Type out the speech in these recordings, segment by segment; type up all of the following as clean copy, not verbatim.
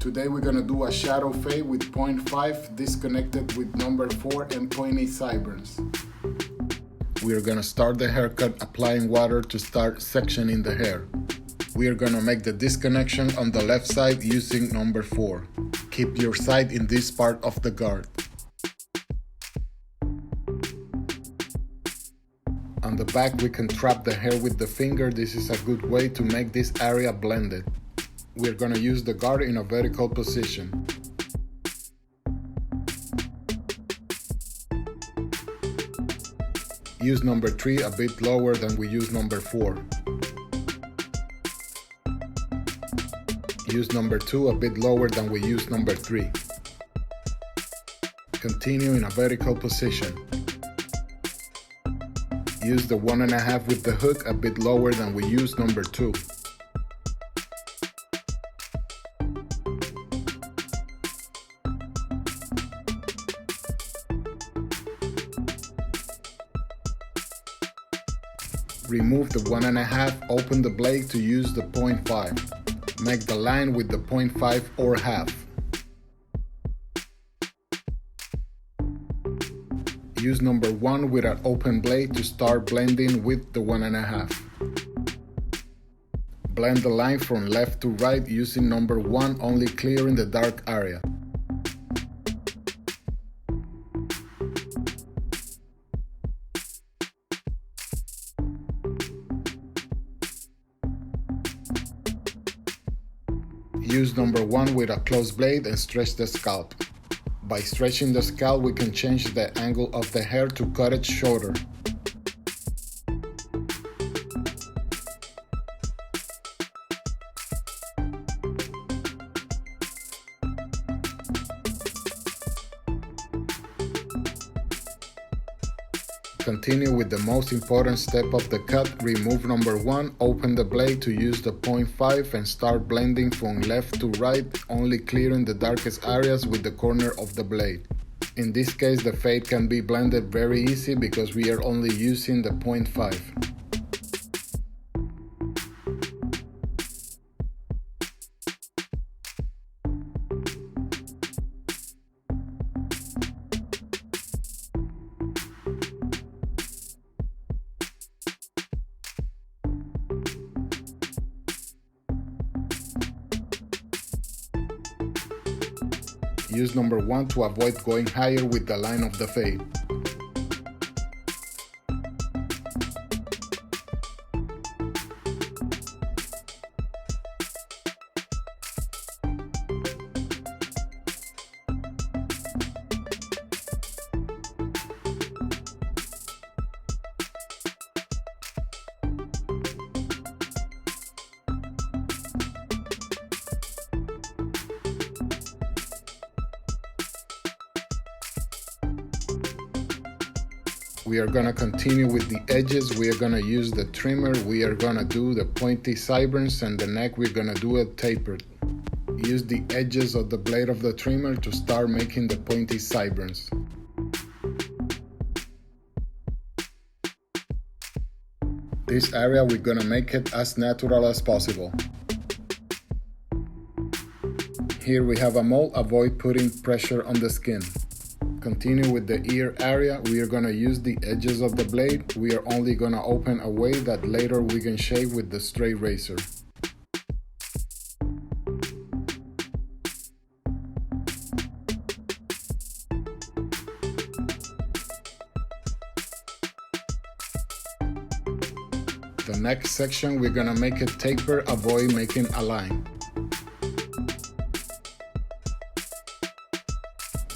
Today we're gonna do a shadow fade with 0.5 disconnected with number 4 and pointy sideburns. We're gonna start the haircut applying water to start sectioning the hair. We are gonna make the disconnection on the left side using number 4. Keep your side in this part of the guard. On the back we can trap the hair with the finger. This is a good way to make this area blended. We're gonna use the guard in a vertical position. Use number 3 a bit lower than we use number 4. Use number 2 a bit lower than we use number 3. Continue in a vertical position. Use the 1.5 with the hook a bit lower than we use number 2. Remove the 1.5, open the blade to use the 0.5. Make the line with the 0.5 or half. Use number 1 with an open blade to start blending with the 1.5. Blend the line from left to right using number 1, only clearing the dark area. Use number 1 with a closed blade and stretch the scalp. By stretching the scalp, we can change the angle of the hair to cut it shorter. Continue with the most important step of the cut. Remove number 1, open the blade to use the 0.5 and start blending from left to right, only clearing the darkest areas with the corner of the blade. In this case, the fade can be blended very easy because we are only using the 0.5. Use number 1 to avoid going higher with the line of the fade. We are gonna continue with the edges. We are gonna use the trimmer. We are gonna do the pointy sideburns, and the neck we're gonna do it tapered. Use the edges of the blade of the trimmer to start making the pointy sideburns. This area we're gonna make it as natural as possible. Here we have a mole. Avoid putting pressure on the skin. Continue with the ear area. We are gonna use the edges of the blade. We are only gonna open a way that later we can shave with the straight razor. The next section we're gonna make it taper. Avoid making a line.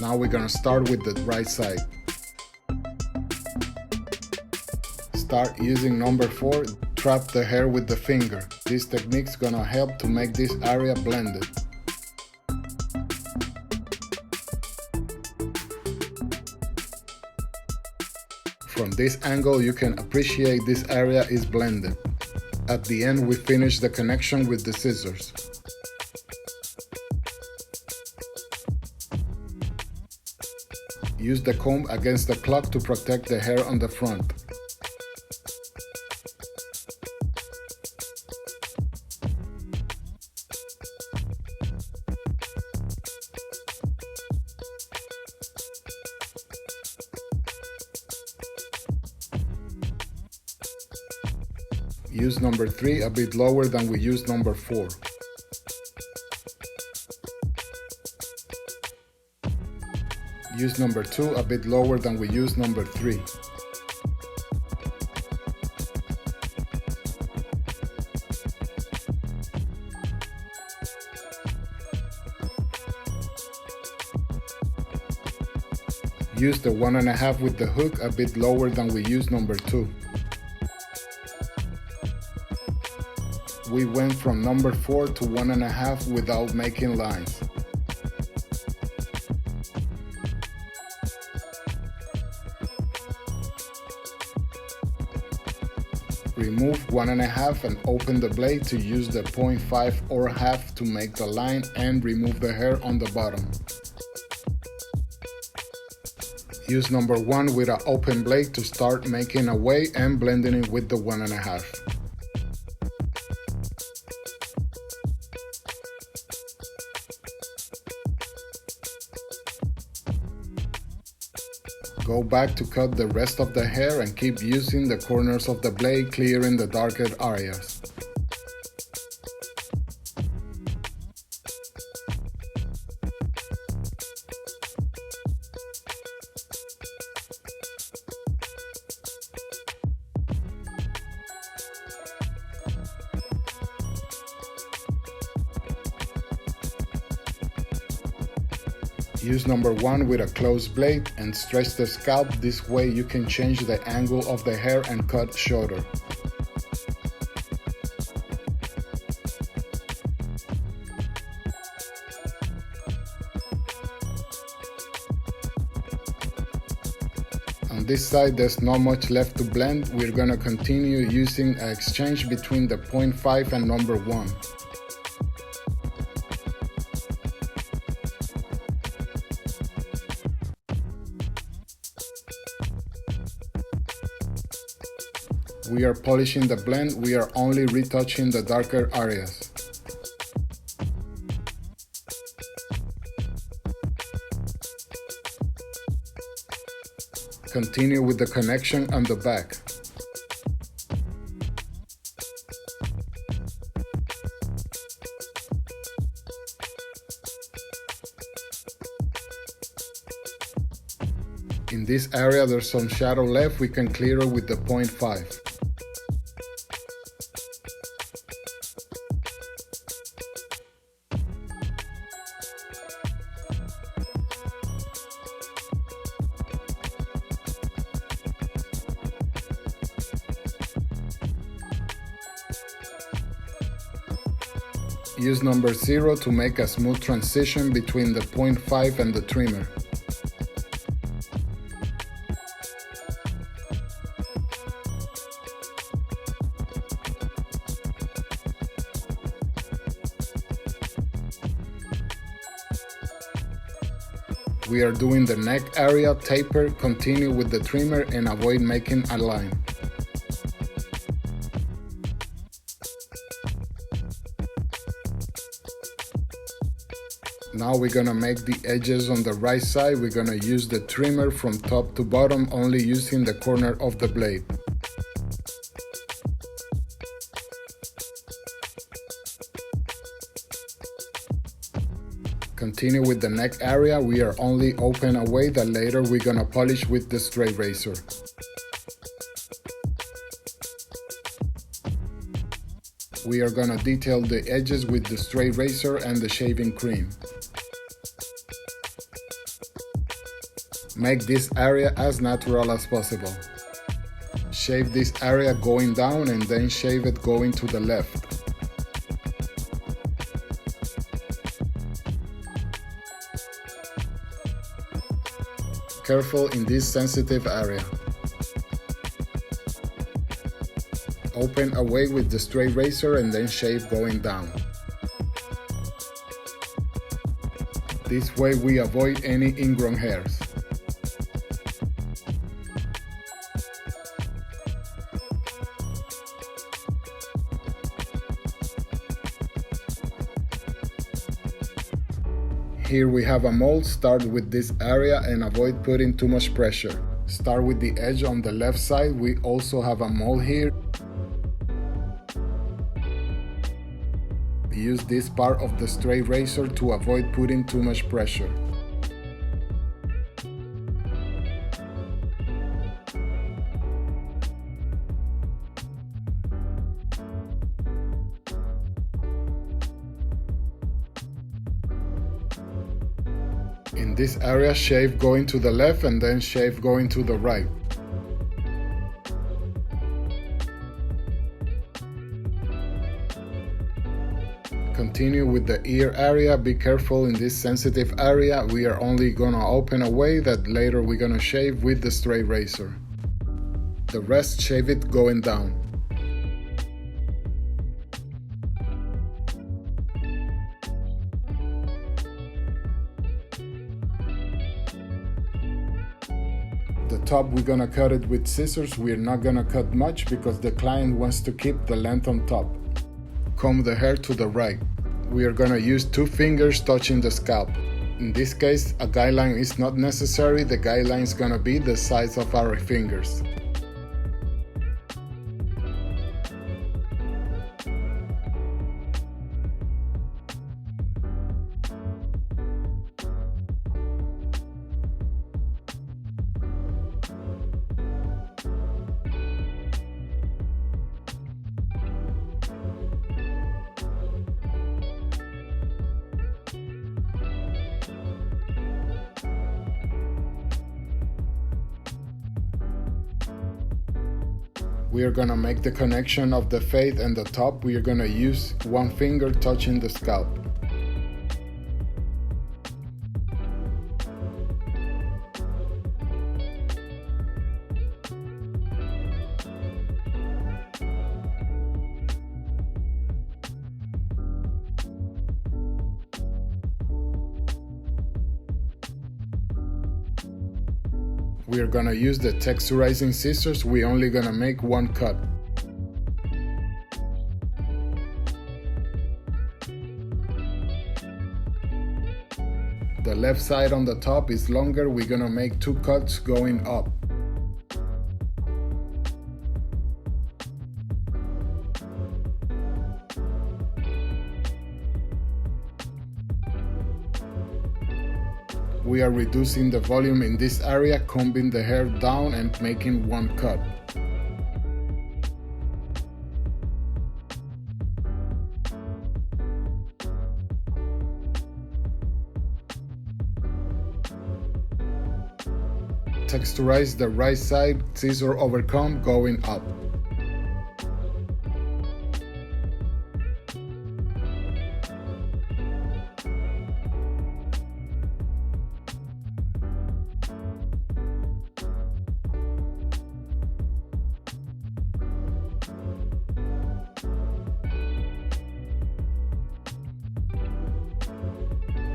Now we're gonna start with the right side. Start using number 4, trap the hair with the finger. This technique's gonna help to make this area blended. From this angle you can appreciate this area is blended. At the end we finish the connection with the scissors. Use the comb against the cloth to protect the hair on the front. Use number 3 a bit lower than we use number 4. Use number 2 a bit lower than we use number 3. Use the 1.5 with the hook a bit lower than we use number 2. We went from number 4 to 1.5 without making lines. Remove 1.5 and open the blade to use the 0.5 or half to make the line and remove the hair on the bottom. Use number 1 with an open blade to start making a way and blending it with the 1.5. Go back to cut the rest of the hair and keep using the corners of the blade, clearing the darker areas. Use number 1 with a closed blade and stretch the scalp. This way you can change the angle of the hair and cut shorter. On this side there's not much left to blend. We're gonna continue using an exchange between the 0.5 and number 1. We are polishing the blend, we are only retouching the darker areas. Continue with the connection on the back. In this area there's some shadow left, we can clear it with the 0.5. Use number 0 to make a smooth transition between the 0.5 and the trimmer. We are doing the neck area, taper, continue with the trimmer and avoid making a line. Now we're gonna make the edges on the right side. We're gonna use the trimmer from top to bottom, only using the corner of the blade. Continue with the neck area. We are only open away that later we're gonna polish with the straight razor. We are gonna detail the edges with the straight razor and the shaving cream. Make this area as natural as possible. Shave this area going down and then shave it going to the left. Careful in this sensitive area. Open away with the straight razor and then shave going down. This way we avoid any ingrown hairs. Here we have a mold. Start with this area and avoid putting too much pressure. Start with the edge on the left side. We also have a mold here. use this part of the straight razor to avoid putting too much pressure. In this area, shave going to the left and then shave going to the right. Continue with the ear area. Be careful in this sensitive area. We are only gonna open a way that later we're gonna shave with the straight razor. The rest, shave it going down. The top, we're gonna cut it with scissors. We're not gonna cut much because the client wants to keep the length on top. Comb the hair to the right. We are gonna use 2 fingers touching the scalp. In this case, a guideline is not necessary. The guideline is gonna be the size of our fingers. We are gonna make the connection of the fade and the top. We are gonna use 1 finger touching the scalp. We are gonna use the texturizing scissors. We're only gonna make 1 cut. The left side on the top is longer. We're gonna make 2 cuts going up. We are reducing the volume in this area, combing the hair down and making 1 cut. Texturize the right side, scissor over comb going up.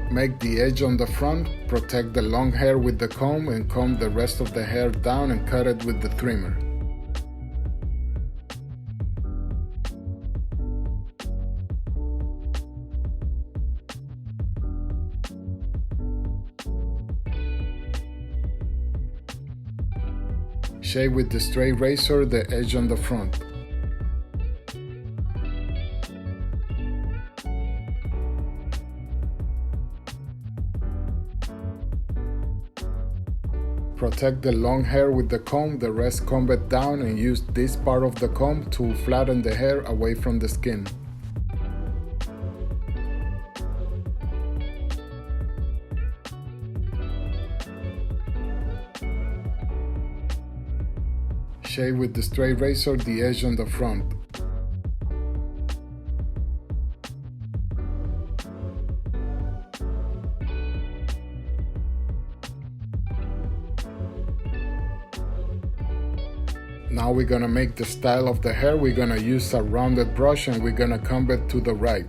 Make the edge on the front, protect the long hair with the comb and comb the rest of the hair down and cut it with the trimmer. Shave with the straight razor the edge on the front. Protect the long hair with the comb, the rest comb it down and use this part of the comb to flatten the hair away from the skin. Shave with the straight razor the edge on the front. Now we're gonna make the style of the hair. We're gonna use a rounded brush and we're gonna comb it to the right.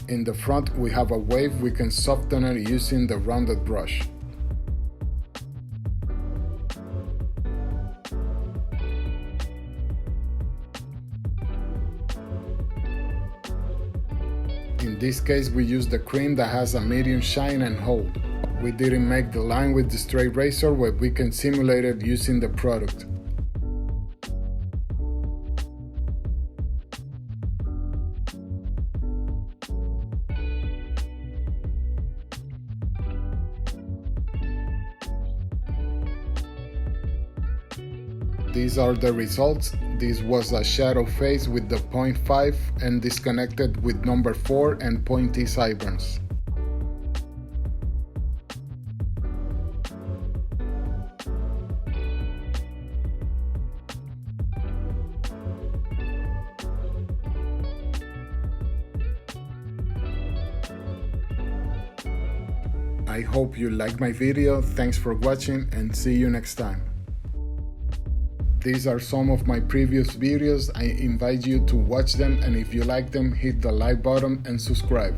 In the front we have a wave. We can soften it using the rounded brush. In this case we use the cream that has a medium shine and hold. We didn't make the line with the straight razor, but we can simulate it using the product. These are the results. This was a shadow face with the 0.5 and disconnected with number 4 and pointy sideburns. I hope you liked my video. Thanks for watching and see you next time. These are some of my previous videos. I invite you to watch them, and if you like them, hit the like button and subscribe.